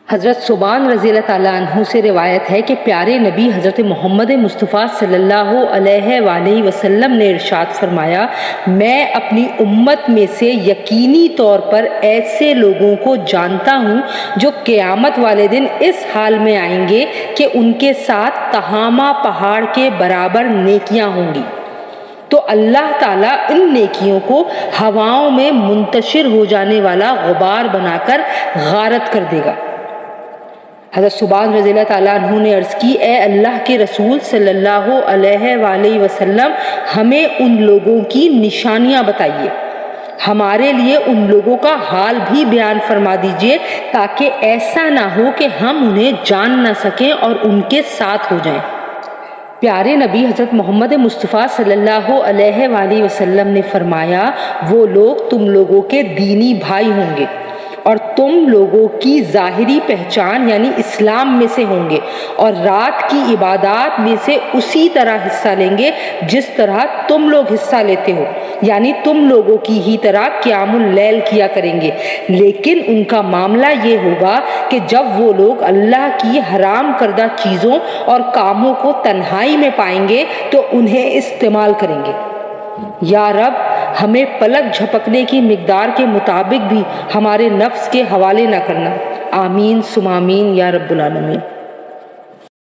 حضرت ثوبان رضی اللہ تعالیٰ عنہ سے روایت ہے کہ پیارے نبی حضرت محمد مصطفیٰ صلی اللہ علیہ وآلہ وسلم نے ارشاد فرمایا، میں اپنی امت میں سے یقینی طور پر ایسے لوگوں کو جانتا ہوں جو قیامت والے دن اس حال میں آئیں گے کہ ان کے ساتھ تہامہ پہاڑ کے برابر نیکیاں ہوں گی، تو اللہ تعالیٰ ان نیکیوں کو ہواؤں میں منتشر ہو جانے والا غبار بنا کر غارت کر دے گا۔ حضرت ثوبان رضی اللہ تعالیٰ عنہ نے عرض کی، اے اللہ کے رسول صلی اللہ علیہ وآلہ وسلم، ہمیں ان لوگوں کی نشانیاں بتائیے، ہمارے لیے ان لوگوں کا حال بھی بیان فرما دیجئے تاکہ ایسا نہ ہو کہ ہم انہیں جان نہ سکیں اور ان کے ساتھ ہو جائیں۔ پیارے نبی حضرت محمد مصطفیٰ صلی اللہ علیہ وآلہ وسلم نے فرمایا، وہ لوگ تم لوگوں کے دینی بھائی ہوں گے اور تم لوگوں کی ظاہری پہچان یعنی اسلام میں سے ہوں گے، اور رات کی عبادات میں سے اسی طرح حصہ لیں گے جس طرح تم لوگ حصہ لیتے ہو، یعنی تم لوگوں کی ہی طرح قیام اللیل کیا کریں گے، لیکن ان کا معاملہ یہ ہوگا کہ جب وہ لوگ اللہ کی حرام کردہ چیزوں اور کاموں کو تنہائی میں پائیں گے تو انہیں استعمال کریں گے۔ یا رب، ہمیں پلک جھپکنے کی مقدار کے مطابق بھی ہمارے نفس کے حوالے نہ کرنا۔ آمین ثم آمین یا رب العالمین۔